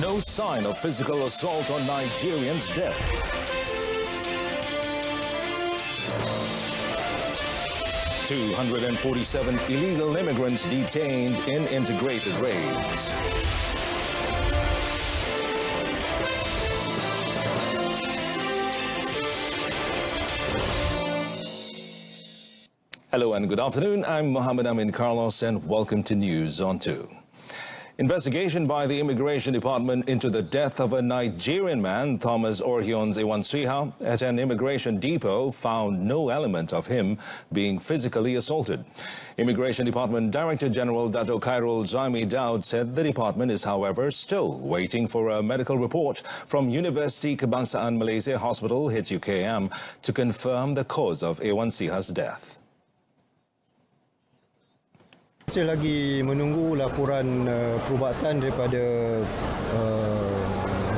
No sign of physical assault on Nigerian's death. "247 illegal immigrants detained in integrated raids." Hello and good afternoon. I'm Mohammed Amin Carlos and welcome to News on 2. Investigation by the Immigration Department into the death of a Nigerian man, Thomas Orhion's Ewansiha, at an immigration depot found no element of him being physically assaulted. Immigration Department Director General Dato Khairul Zaimi Daud said the department is, however, still waiting for a medical report from University Kebangsaan Malaysia Hospital, HUKM, to confirm the cause of Ewansiha's death. Masih lagi menunggu laporan perubatan daripada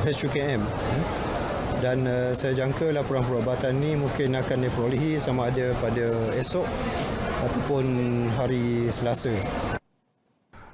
HUKM dan saya jangka laporan perubatan ini mungkin akan diperolehi sama ada pada esok ataupun hari Selasa.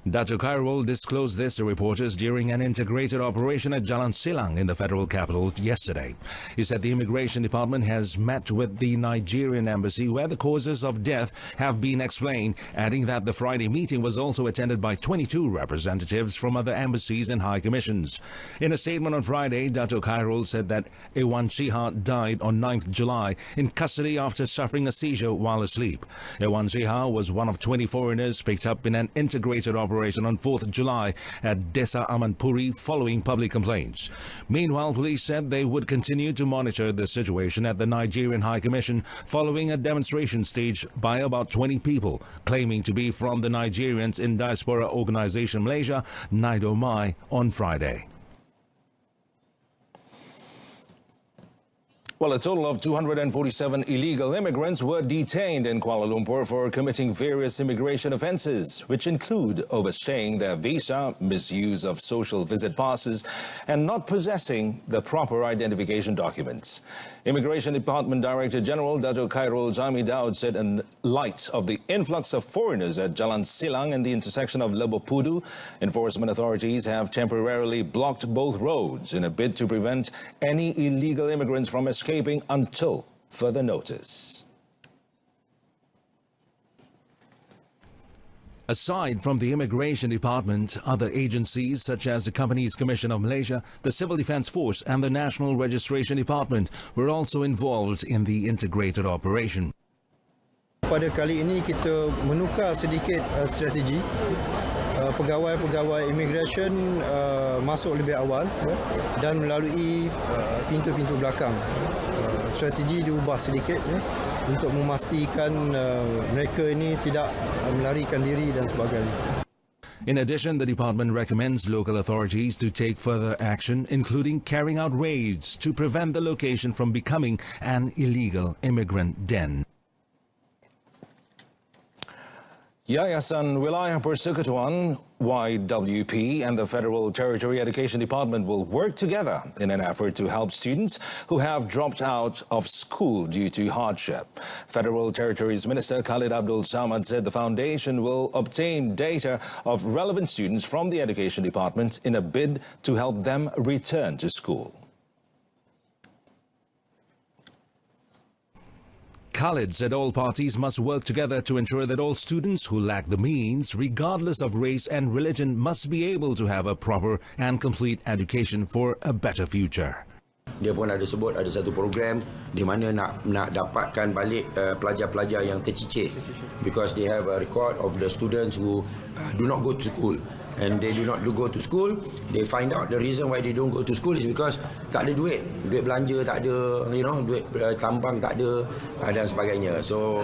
Dato Khairul disclosed this to reporters during an integrated operation at Jalan Silang in the federal capital yesterday. He said the Immigration Department has met with the Nigerian embassy where the causes of death have been explained, adding that the Friday meeting was also attended by 22 representatives from other embassies and high commissions. In a statement on Friday, Dato Khairul said that Ewansiha died on 9th July in custody after suffering a seizure while asleep. Ewansiha was one of 20 foreigners picked up in an integrated operation on 4th July at Desa Amanpuri following public complaints. Meanwhile, police said they would continue to monitor the situation at the Nigerian High Commission following a demonstration staged by about 20 people claiming to be from the Nigerians in Diaspora Organization Malaysia, NIDOMAI, on Friday. Well, a total of 247 illegal immigrants were detained in Kuala Lumpur for committing various immigration offences, which include overstaying their visa, misuse of social visit passes, and not possessing the proper identification documents. Immigration Department Director General Dato Khairul Zaimi Daud said in light of the influx of foreigners at Jalan Silang and the intersection of Lebopudu, enforcement authorities have temporarily blocked both roads in a bid to prevent any illegal immigrants from escaping until further notice. Aside from the Immigration Department, other agencies such as the Companies Commission of Malaysia, the Civil Defence Force and the National Registration Department were also involved in the integrated operation. Pada kali ini kita menukar sedikit strategi. Pegawai-pegawai immigration masuk lebih awal dan melalui pintu-pintu belakang. Strategi diubah sedikit untuk memastikan mereka ini tidak melarikan diri dan sebagainya. In addition, the department recommends local authorities to take further action, including carrying out raids to prevent the location from becoming an illegal immigrant den. Yayasan Wilayah Persekutuan YWP and the Federal Territory Education Department will work together in an effort to help students who have dropped out of school due to hardship. Federal Territories Minister Khalid Abdul Samad said the foundation will obtain data of relevant students from the Education Department in a bid to help them return to school. Khalid said all parties must work together to ensure that all students who lack the means, regardless of race and religion, must be able to have a proper and complete education for a better future. Dia pun ada sebut ada satu program di mana nak dapatkan balik pelajar-pelajar yang tercicir, because they have a record of the students who do not go to school. And they do not go to school. They find out the reason why they don't go to school is because tak ada duit belanja tak ada, duit tambang tak ada dan sebagainya. So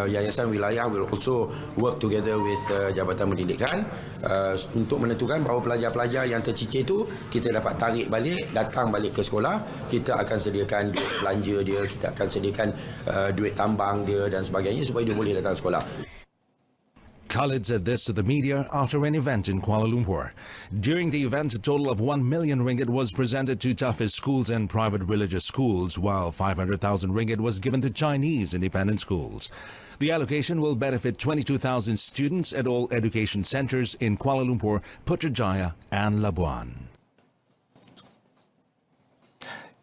Yayasan Wilayah will also work together with Jabatan Pendidikan untuk menentukan bahawa pelajar-pelajar yang tercicir itu kita dapat tarik balik, datang balik ke sekolah. Kita akan sediakan duit belanja dia, kita akan sediakan duit tambang dia dan sebagainya supaya dia boleh datang sekolah. Khalid said this to the media after an event in Kuala Lumpur. During the event, a total of 1 million ringgit was presented to Tafiz schools and private religious schools, while 500,000 ringgit was given to Chinese independent schools. The allocation will benefit 22,000 students at all education centers in Kuala Lumpur, Putrajaya and Labuan.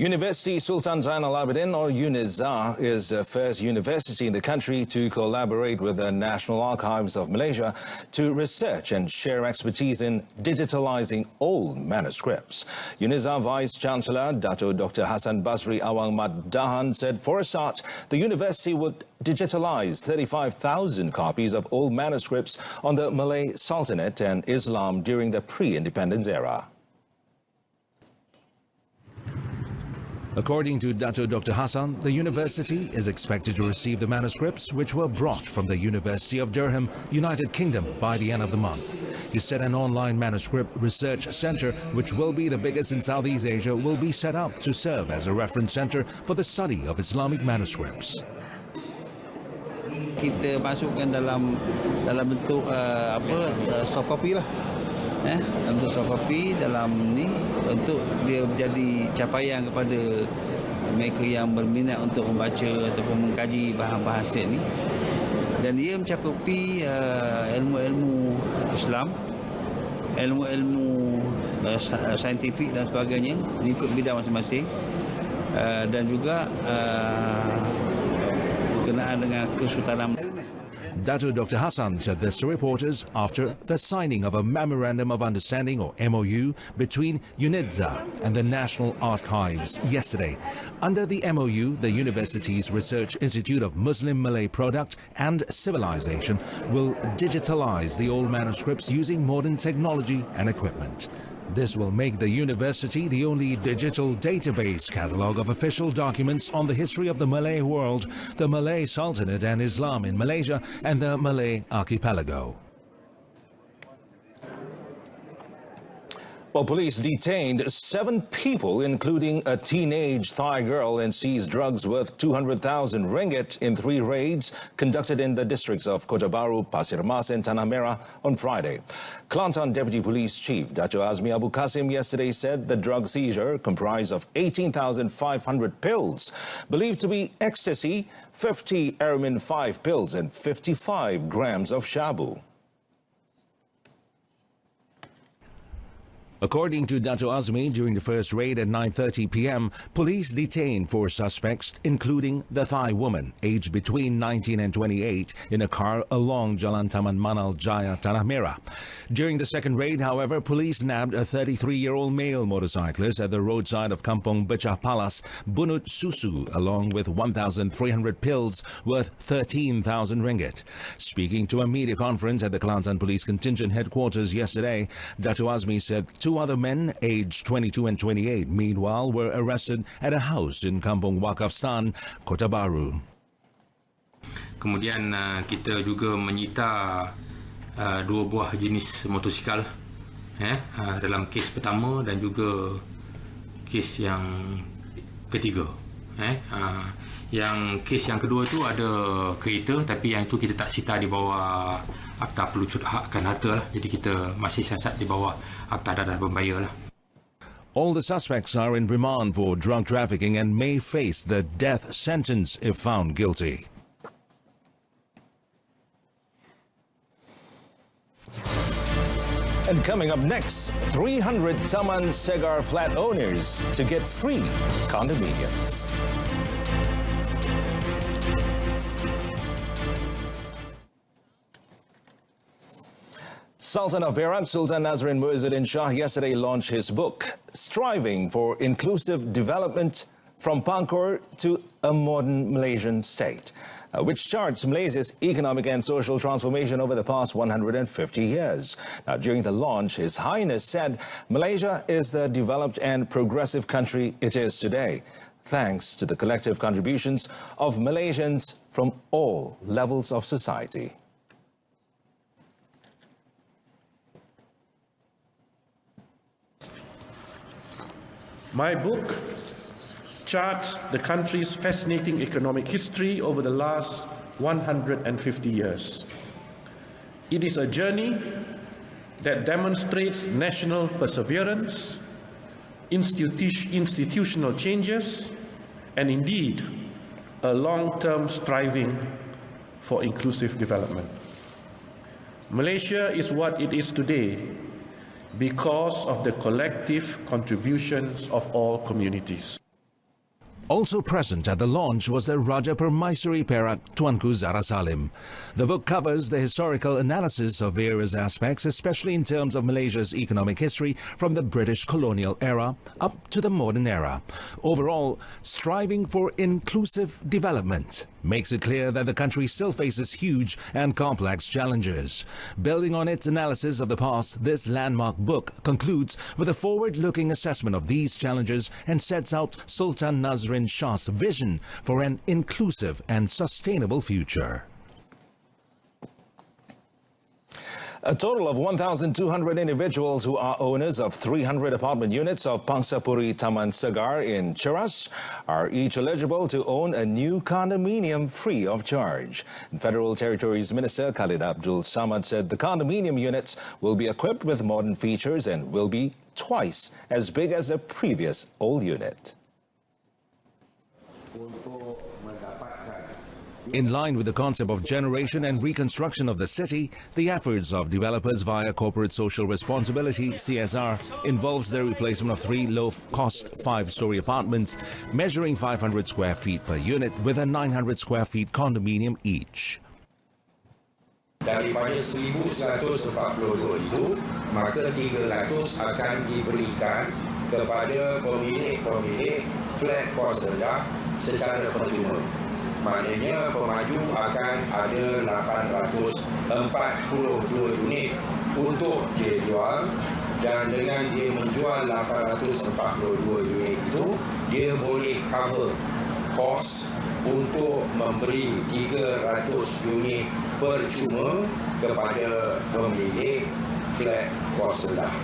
University Sultan Zainal Abidin, or UNIZA, is the first university in the country to collaborate with the National Archives of Malaysia to research and share expertise in digitalizing old manuscripts. UNIZA Vice-Chancellor Dato Dr. Hassan Basri Awang Maddahan said for a start, the university would digitalize 35,000 copies of old manuscripts on the Malay Sultanate and Islam during the pre-independence era. According to Dato Dr. Hassan, the university is expected to receive the manuscripts which were brought from the University of Durham, United Kingdom, by the end of the month. He said an online manuscript research centre, which will be the biggest in Southeast Asia, will be set up to serve as a reference centre for the study of Islamic manuscripts. Kita masukkan dalam bentuk soft copy lah. Untuk soft copy dalam ni untuk dia menjadi capaian kepada mereka yang berminat untuk membaca ataupun mengkaji bahan-bahan teks ni, dan dia mencakupi ilmu-ilmu Islam, ilmu-ilmu saintifik dan sebagainya mengikut bidang masing-masing, dan juga berkenaan dengan kesultanan. Dato Dr. Hassan said this to reporters after the signing of a Memorandum of Understanding, or MOU, between UNIZA and the National Archives yesterday. Under the MOU, the university's Research Institute of Muslim Malay Product and Civilization will digitalize the old manuscripts using modern technology and equipment. This will make the university the only digital database catalogue of official documents on the history of the Malay world, the Malay Sultanate and Islam in Malaysia, and the Malay Archipelago. Well, police detained 7 people, including a teenage Thai girl, and seized drugs worth 200,000 ringgit in 3 raids conducted in the districts of Kota Baru, Pasir Mas and Tanah Merah on Friday. Kelantan Deputy Police Chief Dato Azmi Abu Kasim yesterday said the drug seizure comprised of 18,500 pills, believed to be ecstasy, 50 Aramin 5 pills and 55 grams of shabu. According to Dato Azmi, during the first raid at 9:30 p.m., police detained 4 suspects, including the Thai woman, aged between 19 and 28, in a car along Jalan Taman Manal Jaya, Tanah Merah. During the second raid, however, police nabbed a 33-year-old male motorcyclist at the roadside of Kampong Becah Palas, Bunut Susu, along with 1,300 pills worth 13,000 ringgit. Speaking to a media conference at the Kelantan Police Contingent headquarters yesterday, Dato Azmi said 2 other men, aged 22 and 28, meanwhile, were arrested at a house in Kampung Wakafstan, Kota Baru. Kemudian kita juga menyita 2 buah jenis motosikal dalam kes pertama dan juga kes yang ketiga. Yang kes yang kedua tu ada kereta, tapi yang itu kita tak sita di bawah Akta Pelucut Hakkan Harta lah. Jadi kita masih siasat di bawah Akta Dadah Pembayar lah. All the suspects are in remand for drug trafficking and may face the death sentence if found guilty. And coming up next, 300 Taman Segar flat owners to get free condominiums. Sultan of Perak, Sultan Nazrin Muizzuddin Shah, yesterday launched his book, Striving for Inclusive Development from Pangkor to a Modern Malaysian State, which charts Malaysia's economic and social transformation over the past 150 years. Now, during the launch, His Highness said Malaysia is the developed and progressive country it is today, thanks to the collective contributions of Malaysians from all levels of society. My book charts the country's fascinating economic history over the last 150 years. It is a journey that demonstrates national perseverance, institutional changes, and indeed a long-term striving for inclusive development. Malaysia is what it is today because of the collective contributions of all communities. Also present at the launch was the Raja Permaisuri Perak Tuanku Zara Salim. The book covers the historical analysis of various aspects, especially in terms of Malaysia's economic history from the British colonial era up to the modern era. Overall, striving for inclusive development makes it clear that the country still faces huge and complex challenges. Building on its analysis of the past, this landmark book concludes with a forward-looking assessment of these challenges and sets out Sultan Nazrin Shah's vision for an inclusive and sustainable future. A total of 1,200 individuals who are owners of 300 apartment units of Pangsapuri Taman Segar in Cheras are each eligible to own a new condominium free of charge. Federal Territories Minister Khalid Abdul Samad said the condominium units will be equipped with modern features and will be twice as big as the previous old unit. In line with the concept of generation and reconstruction of the city, the efforts of developers via Corporate Social Responsibility (CSR) involves the replacement of 3 low-cost 5-story apartments measuring 500 square feet per unit with a 900 square feet condominium each. Daripada 1,142 itu, maka 300 akan diberikan kepada pemilik-pemilik flat kos rendah secara percuma. Maknanya pemaju akan ada 842 unit untuk dia jual, dan dengan dia menjual 842 unit itu, dia boleh cover kos untuk memberi 300 unit percuma kepada pemilik flat kos rendah.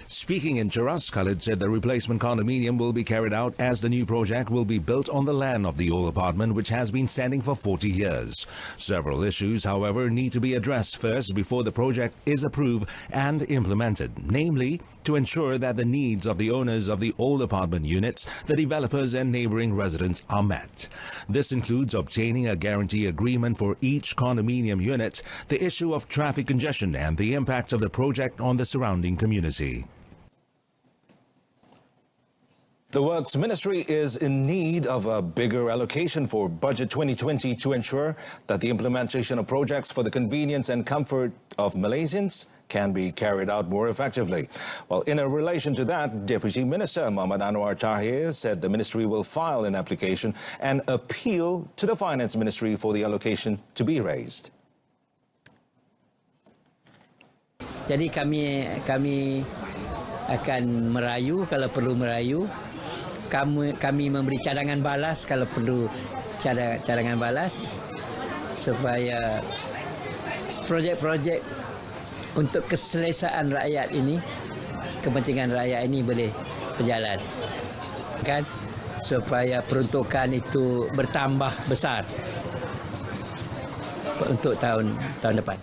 Speaking in Cheras, Khalid said the replacement condominium will be carried out as the new project will be built on the land of the old apartment, which has been standing for 40 years. Several issues, however, need to be addressed first before the project is approved and implemented, namely to ensure that the needs of the owners of the old apartment units, the developers and neighboring residents are met. This includes obtaining a guarantee agreement for each condominium unit, the issue of traffic congestion and the impact of the project on the surrounding community. The Works Ministry is in need of a bigger allocation for Budget 2020 to ensure that the implementation of projects for the convenience and comfort of Malaysians can be carried out more effectively. Well, in relation to that, Deputy Minister Muhammad Anwar Tahir said the ministry will file an application and appeal to the Finance Ministry for the allocation to be raised. Jadi kami akan merayu kalau perlu merayu. Kami memberi cadangan balas kalau perlu cadangan balas supaya projek-projek untuk keselesaan rakyat ini, kepentingan rakyat ini boleh berjalan. Kan? Supaya peruntukan itu bertambah besar untuk tahun depan.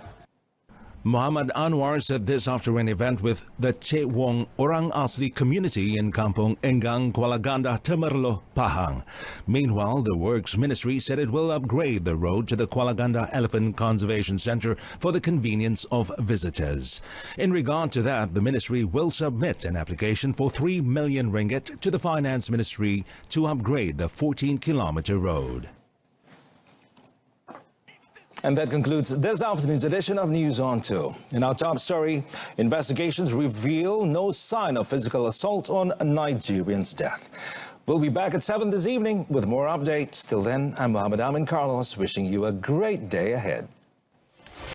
Muhammad Anwar said this after an event with the Cik Wong Orang Asli community in Kampung Enggang, Kuala Gandah, Temerloh, Pahang. Meanwhile, the Works Ministry said it will upgrade the road to the Kuala Gandah Elephant Conservation Centre for the convenience of visitors. In regard to that, the ministry will submit an application for 3 million ringgit to the Finance Ministry to upgrade the 14-kilometre road. And that concludes this afternoon's edition of News on 2. In our top story, investigations reveal no sign of physical assault on a Nigerian's death. We'll be back at 7 this evening with more updates. Till then, I'm Mohammed Amin Carlos, wishing you a great day ahead.